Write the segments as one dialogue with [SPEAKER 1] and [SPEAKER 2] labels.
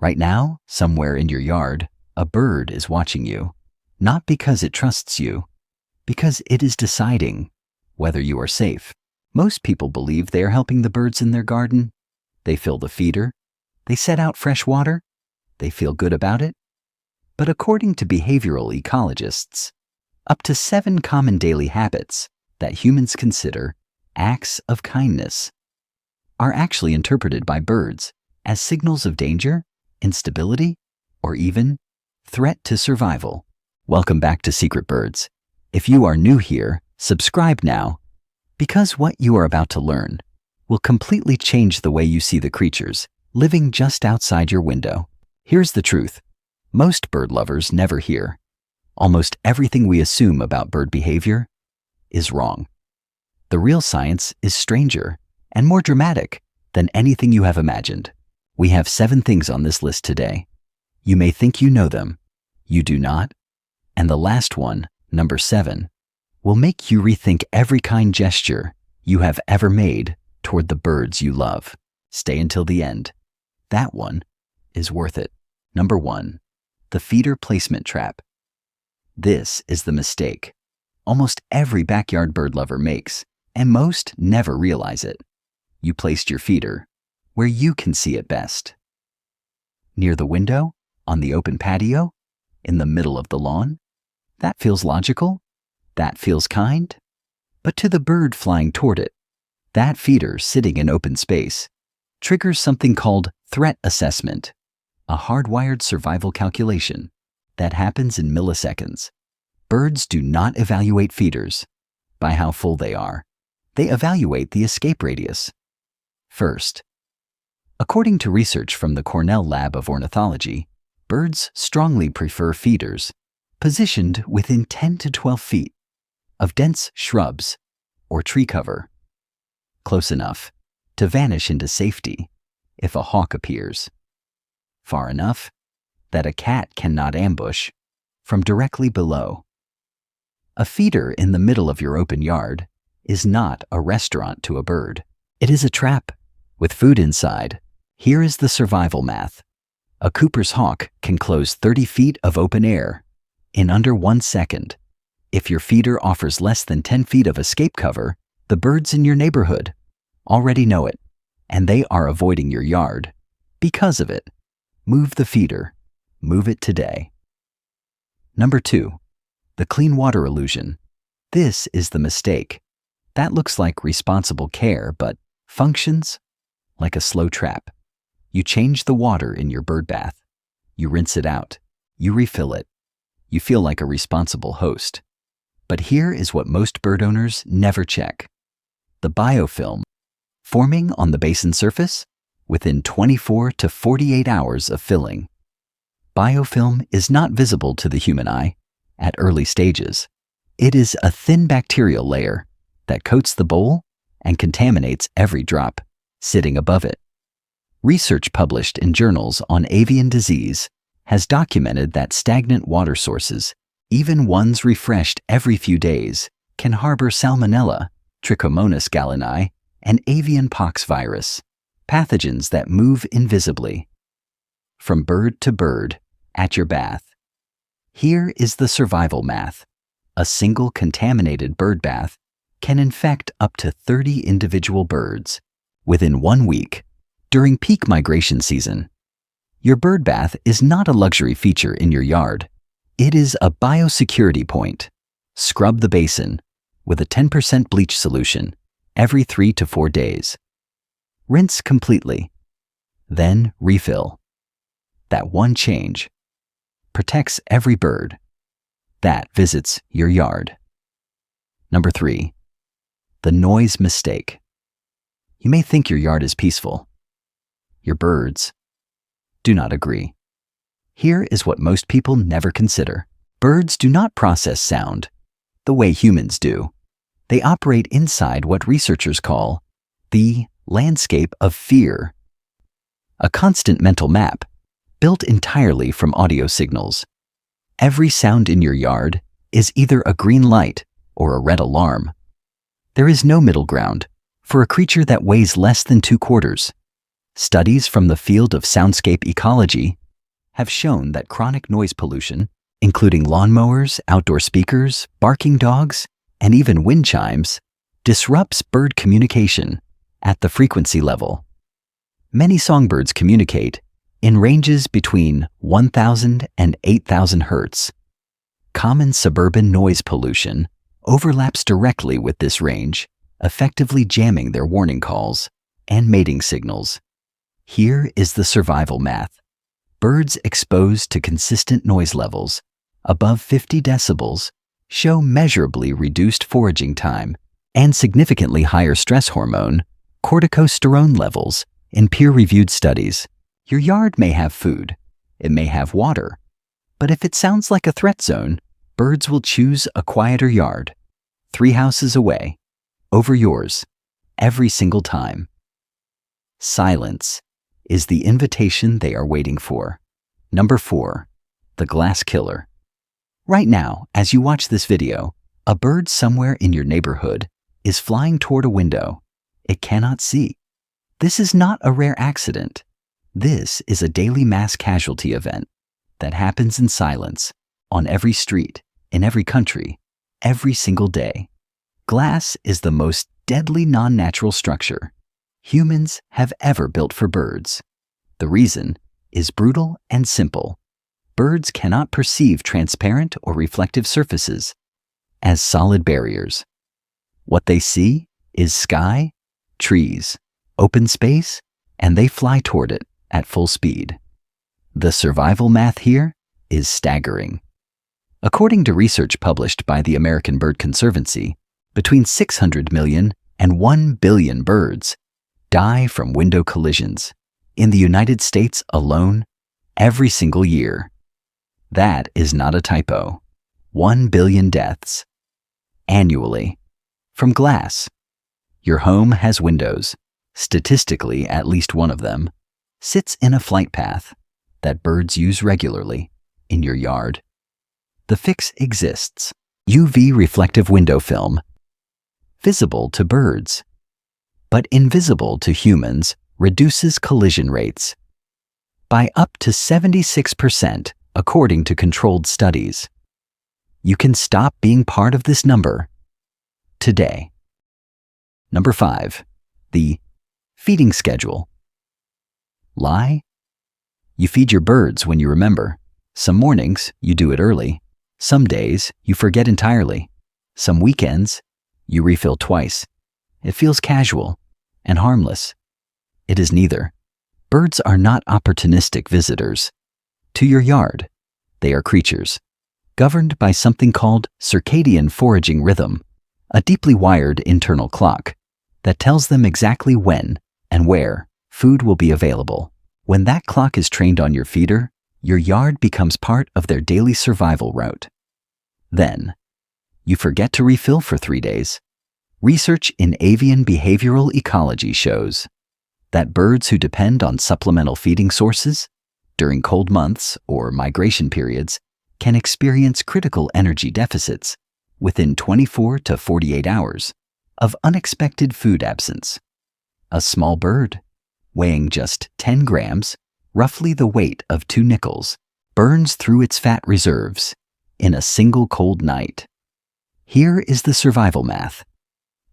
[SPEAKER 1] Right now, somewhere in your yard, a bird is watching you. Not because it trusts you, because it is deciding whether you are safe. Most people believe they are helping the birds in their garden. They fill the feeder. They set out fresh water. They feel good about it. But according to behavioral ecologists, up to 7 common daily habits that humans consider acts of kindness are actually interpreted by birds as signals of danger, instability, or even threat to survival. Welcome back to Secret Birds. If you are new here, subscribe now, because what you are about to learn will completely change the way you see the creatures living just outside your window. Here's the truth. Most bird lovers never hear. Almost everything we assume about bird behavior is wrong. The real science is stranger and more dramatic than anything you have imagined. We have 7 things on this list today. You may think you know them. You do not. And the last one, number 7, will make you rethink every kind gesture you have ever made toward the birds you love. Stay until the end. That one is worth it. Number 1, the feeder placement trap. This is the mistake almost every backyard bird lover makes, and most never realize it. You placed your feeder where you can see it best. Near the window, on the open patio, in the middle of the lawn. That feels logical. That feels kind. But to the bird flying toward it, that feeder sitting in open space triggers something called threat assessment, a hardwired survival calculation that happens in milliseconds. Birds do not evaluate feeders by how full they are. They evaluate the escape radius. First, according to research from the Cornell Lab of Ornithology, birds strongly prefer feeders positioned within 10 to 12 feet of dense shrubs or tree cover, close enough to vanish into safety if a hawk appears, far enough that a cat cannot ambush from directly below. A feeder in the middle of your open yard is not a restaurant to a bird. It is a trap with food inside. Here is the survival math. A Cooper's hawk can close 30 feet of open air in under 1 second. If your feeder offers less than 10 feet of escape cover, the birds in your neighborhood already know it, and they are avoiding your yard because of it. Move the feeder. Move it today. Number 2, the clean water illusion. This is the mistake. That looks like responsible care, but functions like a slow trap. You change the water in your bird bath. You rinse it out. You refill it. You feel like a responsible host. But here is what most bird owners never check. The biofilm forming on the basin surface within 24 to 48 hours of filling. Biofilm is not visible to the human eye at early stages. It is a thin bacterial layer that coats the bowl and contaminates every drop sitting above it. Research published in journals on avian disease has documented that stagnant water sources, even ones refreshed every few days, can harbor Salmonella, Trichomonas gallini, and avian pox virus, pathogens that move invisibly from bird to bird at your bath. Here is the survival math. A single contaminated bird bath can infect up to 30 individual birds within 1 week during peak migration season. Your bird bath is not a luxury feature in your yard. It is a biosecurity point. Scrub the basin with a 10% bleach solution every 3 to 4 days. Rinse completely, then refill. That one change protects every bird that visits your yard. Number 3, the noise mistake. You may think your yard is peaceful. Your birds do not agree. Here is what most people never consider. Birds do not process sound the way humans do. They operate inside what researchers call the landscape of fear, a constant mental map built entirely from audio signals. Every sound in your yard is either a green light or a red alarm. There is no middle ground for a creature that weighs less than 2 quarters. Studies from the field of soundscape ecology have shown that chronic noise pollution, including lawnmowers, outdoor speakers, barking dogs, and even wind chimes, disrupts bird communication at the frequency level. Many songbirds communicate in ranges between 1,000 and 8,000 hertz. Common suburban noise pollution overlaps directly with this range, effectively jamming their warning calls and mating signals. Here is the survival math. Birds exposed to consistent noise levels above 50 decibels show measurably reduced foraging time and significantly higher stress hormone, corticosterone levels in peer-reviewed studies. Your yard may have food, it may have water, but if it sounds like a threat zone, birds will choose a quieter yard, 3 houses away, over yours, every single time. Silence is the invitation they are waiting for. Number 4, the glass killer. Right now, as you watch this video, a bird somewhere in your neighborhood is flying toward a window it cannot see. This is not a rare accident. This is a daily mass casualty event that happens in silence, on every street, in every country, every single day. Glass is the most deadly non-natural structure humans have ever built for birds. The reason is brutal and simple. Birds cannot perceive transparent or reflective surfaces as solid barriers. What they see is sky, trees, open space, and they fly toward it at full speed. The survival math here is staggering. According to research published by the American Bird Conservancy, between 600 million and 1 billion birds die from window collisions in the United States alone every single year. That is not a typo. 1 billion deaths annually from glass. Your home has windows. Statistically, at least one of them sits in a flight path that birds use regularly in your yard. The fix exists. UV reflective window film, visible to birds, but invisible to humans, reduces collision rates by up to 76%, according to controlled studies. You can stop being part of this number today. Number 5, the feeding schedule. Lie? You feed your birds when you remember. Some mornings, you do it early. Some days, you forget entirely. Some weekends, you refill twice. It feels casual and harmless. It is neither. Birds are not opportunistic visitors to your yard. They are creatures governed by something called circadian foraging rhythm, a deeply wired internal clock that tells them exactly when and where food will be available. When that clock is trained on your feeder, your yard becomes part of their daily survival route. Then, you forget to refill for 3 days. Research in avian behavioral ecology shows that birds who depend on supplemental feeding sources during cold months or migration periods can experience critical energy deficits within 24 to 48 hours of unexpected food absence. A small bird, weighing just 10 grams, roughly the weight of 2 nickels, burns through its fat reserves in a single cold night. Here is the survival math.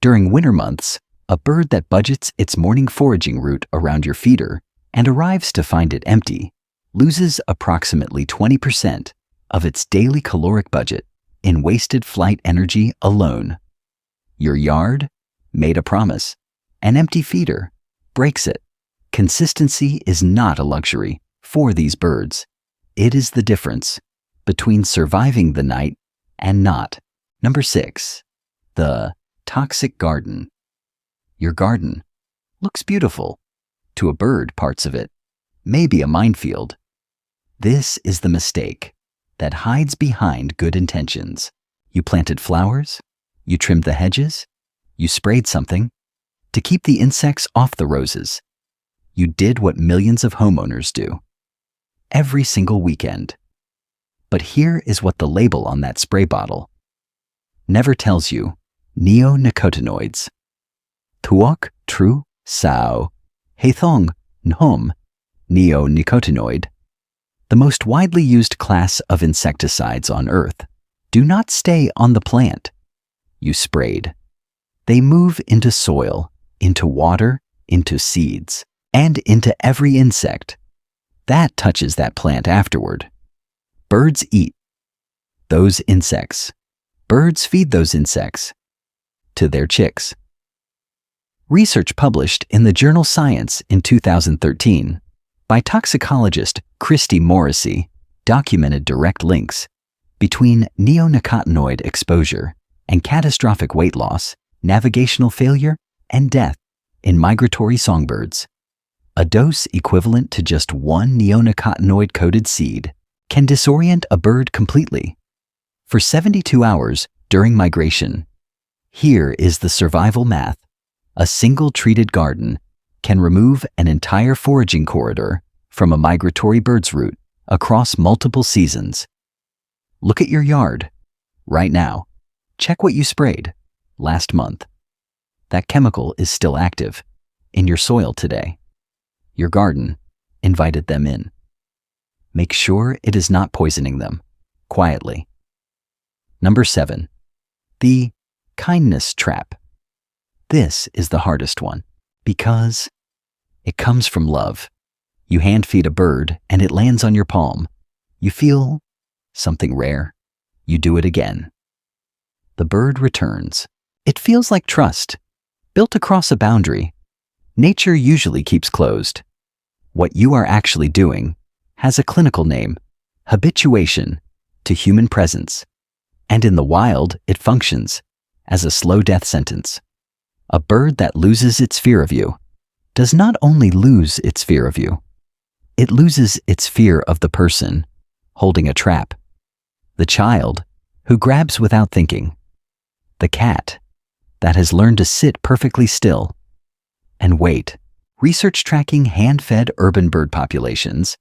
[SPEAKER 1] During winter months, a bird that budgets its morning foraging route around your feeder and arrives to find it empty loses approximately 20% of its daily caloric budget in wasted flight energy alone. Your yard made a promise. An empty feeder breaks it. Consistency is not a luxury for these birds. It is the difference between surviving the night and not. Number 6, the toxic garden. Your garden looks beautiful. To a bird, parts of it may be a minefield. This is the mistake that hides behind good intentions. You planted flowers, you trimmed the hedges, you sprayed something to keep the insects off the roses. You did what millions of homeowners do every single weekend. But here is what the label on that spray bottle never tells you: neonicotinoids. Tuok tru sao, heithong NHOM, neonicotinoid, the most widely used class of insecticides on Earth, do not stay on the plant you sprayed. They move into soil, into water, into seeds, and into every insect that touches that plant afterward. Birds eat those insects. Birds feed those insects to their chicks. Research published in the journal Science in 2013 by toxicologist Christy Morrissey documented direct links between neonicotinoid exposure and catastrophic weight loss, navigational failure, and death in migratory songbirds. A dose equivalent to just one neonicotinoid-coated seed can disorient a bird completely for 72 hours during migration. Here is the survival math. A single treated garden can remove an entire foraging corridor from a migratory bird's route across multiple seasons. Look at your yard right now. Check what you sprayed last month. That chemical is still active in your soil today. Your garden invited them in. Make sure it is not poisoning them quietly. Number 7, the kindness trap. This is the hardest one because it comes from love. You hand feed a bird and it lands on your palm. You feel something rare. You do it again. The bird returns. It feels like trust, built across a boundary. Nature usually keeps closed. What you are actually doing has a clinical name, habituation to human presence. And in the wild, it functions as a slow death sentence. A bird that loses its fear of you does not only lose its fear of you, it loses its fear of the person holding a trap, the child who grabs without thinking, the cat that has learned to sit perfectly still and wait. Research tracking hand-fed urban bird populations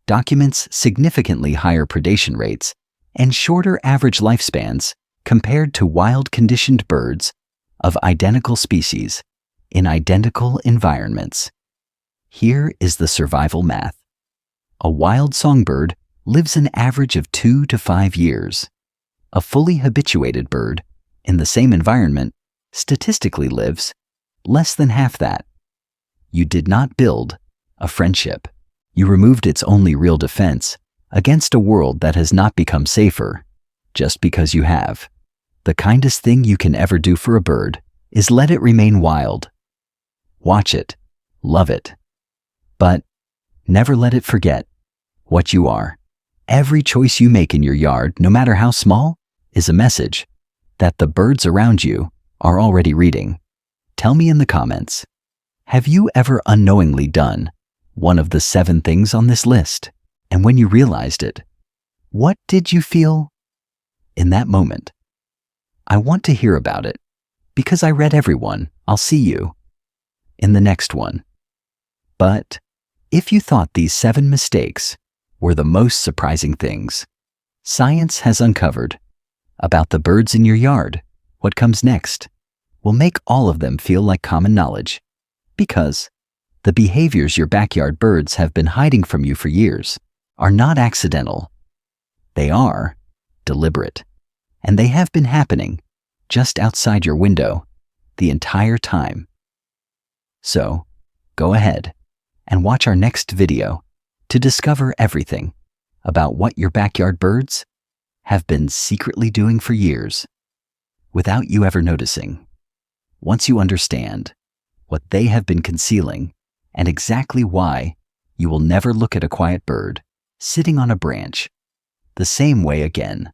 [SPEAKER 1] documents significantly higher predation rates and shorter average lifespans compared to wild conditioned birds of identical species in identical environments. Here is the survival math. A wild songbird lives an average of 2 to 5 years. A fully habituated bird in the same environment statistically lives less than half that. You did not build a friendship. You removed its only real defense against a world that has not become safer just because you have. The kindest thing you can ever do for a bird is let it remain wild. Watch it, love it, but never let it forget what you are. Every choice you make in your yard, no matter how small, is a message that the birds around you are already reading. Tell me in the comments, have you ever unknowingly done one of the 7 things on this list? And when you realized it, what did you feel in that moment? I want to hear about it because I read every one. I'll see you in the next one. But if you thought these 7 mistakes were the most surprising things science has uncovered about the birds in your yard, what comes next will make all of them feel like common knowledge, because the behaviors your backyard birds have been hiding from you for years are not accidental. They are deliberate, and they have been happening just outside your window the entire time. So, go ahead and watch our next video to discover everything about what your backyard birds have been secretly doing for years without you ever noticing. Once you understand what they have been concealing and exactly why, you will never look at a quiet bird sitting on a branch the same way again.